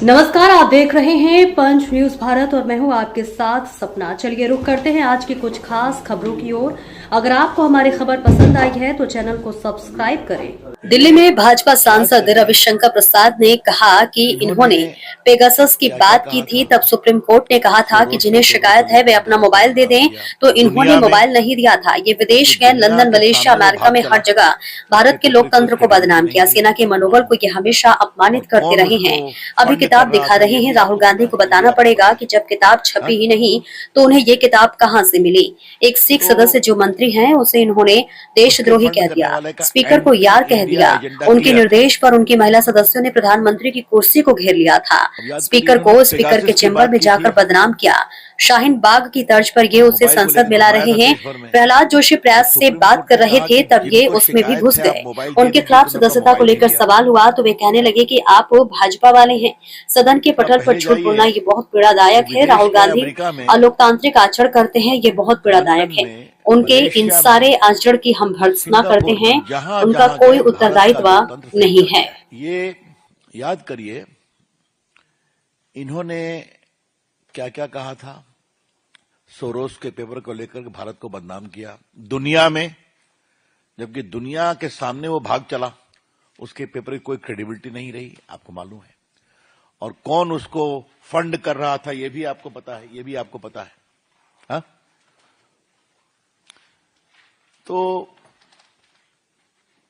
नमस्कार, आप देख रहे हैं पंच न्यूज भारत और मैं हूं आपके साथ सपना। चलिए रुक करते हैं आज की कुछ खास खबरों की ओर। अगर आपको हमारी खबर पसंद आई है तो चैनल को सब्सक्राइब करें। दिल्ली में भाजपा सांसद रविशंकर प्रसाद ने कहा कि इन्होंने पेगासस की बात की थी, तब सुप्रीम कोर्ट ने कहा था कि जिन्हें शिकायत है वे अपना मोबाइल दे दें, तो इन्होंने मोबाइल नहीं दिया था। ये विदेश गए, लंदन, मलेशिया, अमेरिका में हर जगह भारत के लोकतंत्र को बदनाम किया। सेना के मनोबल को ये हमेशा अपमानित करते रहे हैं। अभी किताब दिखा रहे हैं। राहुल गांधी को बताना पड़ेगा कि जब किताब छपी ही नहीं तो उन्हें ये किताब कहां से मिली। एक सिख सदस्य जो मंत्री हैं उसे इन्होंने देशद्रोही कह दिया, स्पीकर को यार कह दिया। उनके निर्देश पर उनकी महिला सदस्यों ने प्रधानमंत्री की कुर्सी को घेर लिया था। स्पीकर को स्पीकर के चैम्बर में जाकर बदनाम किया। शाहीन बाग की तर्ज पर ये उसे संसद में ला रहे हैं। प्रहलाद जोशी प्रेस से बात कर रहे थे तब ये उसमें भी घुस गए। उनके खिलाफ सदस्यता को लेकर सवाल हुआ तो वे कहने लगे कि आप भाजपा वाले हैं। सदन के पटल पर झूठ बोलना ये बहुत पीड़ादायक है। राहुल गांधी अलोकतांत्रिक आचरण करते हैं, ये बहुत पीड़ादायक है। उनके इन सारे आचरण की हम भर्त्सना करते हैं। उनका कोई उत्तरदायित्व नहीं है। ये याद करिए इन्होंने क्या क्या कहा था। सोरोस के पेपर को लेकर भारत को बदनाम किया दुनिया में, जबकि दुनिया के सामने वो भाग चला। उसके पेपर की कोई क्रेडिबिलिटी नहीं रही, आपको मालूम है। और कौन उसको फंड कर रहा था ये भी आपको पता है, ये भी आपको पता है। हा? तो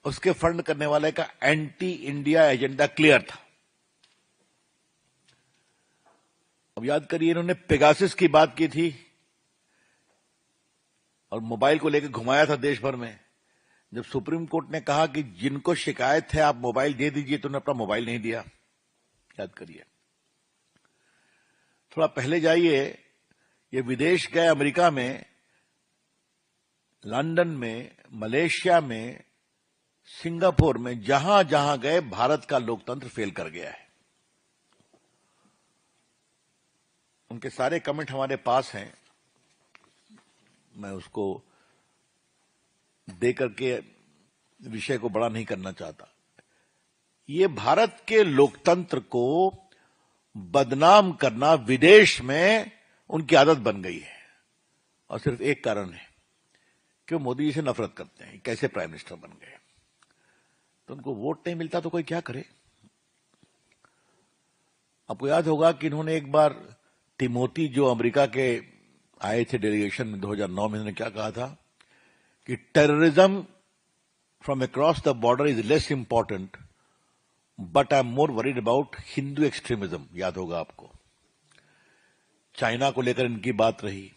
उसके फंड करने वाले का एंटी इंडिया एजेंडा क्लियर था। अब याद करिए इन्होंने पेगासस की बात की थी और मोबाइल को लेकर घुमाया था देश भर में। जब सुप्रीम कोर्ट ने कहा कि जिनको शिकायत है आप मोबाइल दे दीजिए, तो उन्होंने अपना मोबाइल नहीं दिया। याद करिए। थोड़ा पहले जाइए, ये विदेश गए, अमेरिका में, लंदन में, मलेशिया में, सिंगापुर में, जहां जहां गए भारत का लोकतंत्र फेल कर गया है। उनके सारे कमेंट हमारे पास हैं, मैं उसको दे करके विषय को बड़ा नहीं करना चाहता। ये भारत के लोकतंत्र को बदनाम करना विदेश में उनकी आदत बन गई है। और सिर्फ एक कारण है कि वो मोदी जी से नफरत करते हैं। कैसे प्राइम मिनिस्टर बन गए, तो उनको वोट नहीं मिलता तो कोई क्या करे। आपको याद होगा कि इन्होंने एक बार तिमोथी जो अमेरिका के आए थे डेलीगेशन में 2009 में, इन्होंने क्या कहा था कि terrorism from across the border is less important but I am more worried about Hindu extremism. याद होगा आपको। चाइना को लेकर इनकी बात रही।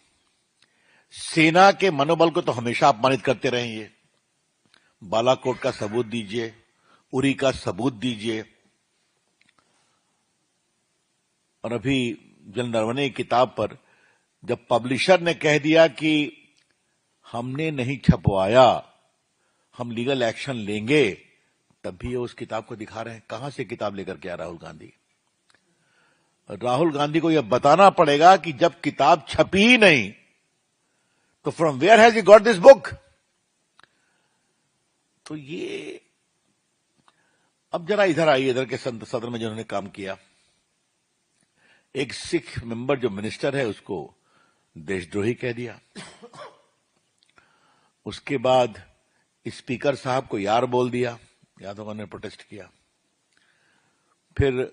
सेना के मनोबल को तो हमेशा अपमानित करते रहे। ये बालाकोट का सबूत दीजिए, उरी का सबूत दीजिए। और अभी जल नरवणे की किताब पर जब पब्लिशर ने कह दिया कि हमने नहीं छपवाया, हम लीगल एक्शन लेंगे, तब भी ये उस किताब को दिखा रहे हैं। कहां से किताब लेकर के आया राहुल गांधी? राहुल गांधी को यह बताना पड़ेगा कि जब किताब छपी ही नहीं तो from where has he got this book? तो ये अब जरा इधर आइए, इधर के सदन में जिन्होंने काम किया। एक सिख मेंबर जो मिनिस्टर है उसको देशद्रोही कह दिया। उसके बाद स्पीकर साहब को यार बोल दिया। याद होगा उन्होंने प्रोटेस्ट किया। फिर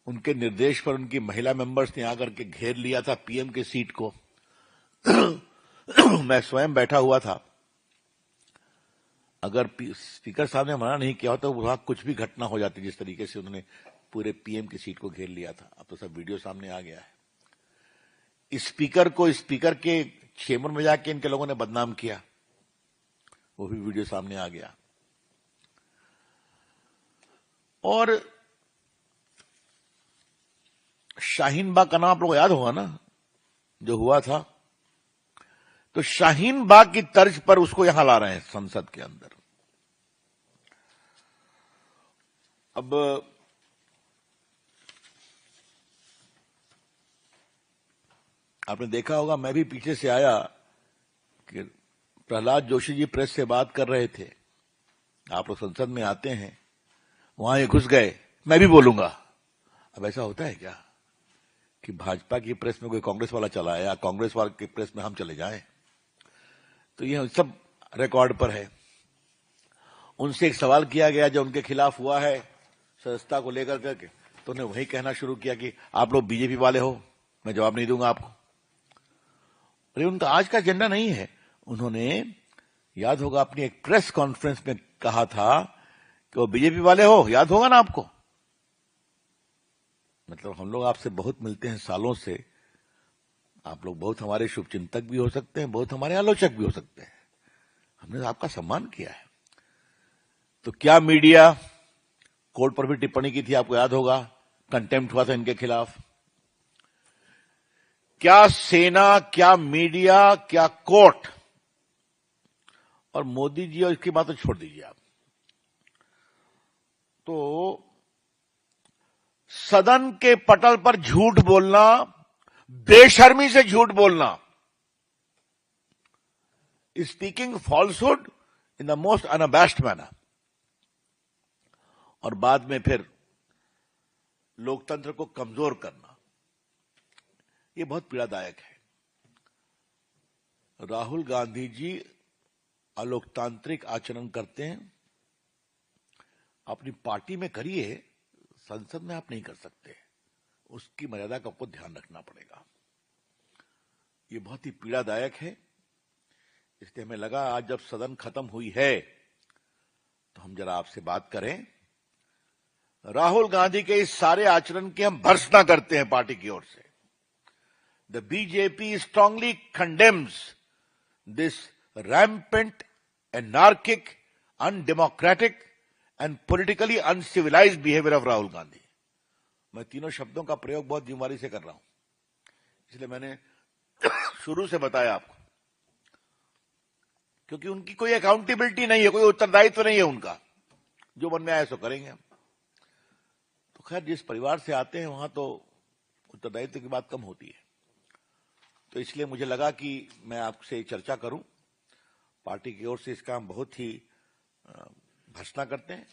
उनके निर्देश पर उनकी महिला मेंबर्स ने आकर के घेर लिया था पीएम की सीट को। मैं स्वयं बैठा हुआ था। अगर स्पीकर साहब ने मना नहीं किया हो तो वहां कुछ भी घटना हो जाती, जिस तरीके से उन्होंने पूरे पीएम की सीट को घेर लिया था। अब तो सब वीडियो सामने आ गया है। स्पीकर को स्पीकर के चेंबर में जाके इनके लोगों ने बदनाम किया, वो भी वीडियो सामने आ गया। और शाहीन बाग का नाम आप लोगों को याद होगा ना, जो हुआ था। तो शाहीन बाग की तर्ज पर उसको यहां ला रहे हैं संसद के अंदर। अब आपने देखा होगा, मैं भी पीछे से आया कि प्रहलाद जोशी जी प्रेस से बात कर रहे थे। आप लोग संसद में आते हैं, वहां ये घुस गए, मैं भी बोलूंगा। अब ऐसा होता है क्या कि भाजपा की प्रेस में कोई कांग्रेस वाला चला है या कांग्रेस वाले की प्रेस में हम चले जाएं? तो ये सब रिकॉर्ड पर है। उनसे एक सवाल किया गया जो उनके खिलाफ हुआ है सदस्यता को लेकर करके, तो उन्हें वही कहना शुरू किया कि आप लोग बीजेपी वाले हो, मैं जवाब नहीं दूंगा आपको। अरे उनका आज का एजेंडा नहीं है। उन्होंने, याद होगा, अपनी एक प्रेस कॉन्फ्रेंस में कहा था कि वो बीजेपी वाले हो, याद होगा ना आपको। मतलब हम लोग आपसे बहुत मिलते हैं सालों से, आप लोग बहुत हमारे शुभचिंतक भी हो सकते हैं, बहुत हमारे आलोचक भी हो सकते हैं, हमने आपका सम्मान किया है। तो क्या मीडिया कोर्ट पर भी टिप्पणी की थी, आपको याद होगा, कंटेम्प्ट हुआ था इनके खिलाफ। क्या सेना, क्या मीडिया, क्या कोर्ट, और मोदी जी और इसकी बात तो छोड़ दीजिए आप। तो सदन के पटल पर झूठ बोलना, बेशर्मी से झूठ बोलना, speaking falsehood in the most unabashed manner, और बाद में फिर लोकतंत्र को कमजोर करना, यह बहुत पीड़ादायक है। राहुल गांधी जी अलोकतांत्रिक आचरण करते हैं, अपनी पार्टी में करिए, संसद में आप नहीं कर सकते, उसकी मर्यादा का आपको ध्यान रखना पड़ेगा। ये बहुत ही पीड़ादायक है। इसलिए हमें लगा आज जब सदन खत्म हुई है तो हम जरा आपसे बात करें। राहुल गांधी के इस सारे आचरण की हम भर्त्सना करते हैं पार्टी की ओर से। The BJP strongly condemns this rampant, anarchic, undemocratic and politically uncivilised behaviour of Rahul Gandhi. मैं तीनों शब्दों का प्रयोग बहुत जिम्मेदारी से कर रहा हूं, इसलिए मैंने शुरू से बताया आपको, क्योंकि उनकी कोई अकाउंटेबिलिटी नहीं है, कोई उत्तरदायित्व नहीं है उनका, जो मन में आए सो करेंगे हम। तो खैर, जिस परिवार से आते हैं वहां तो उत्तरदायित्व की बात कम होती है। तो इसलिए मुझे लगा कि मैं आपसे चर्चा करूं। पार्टी की ओर से इसका हम बहुत ही भर्त्सना करते हैं।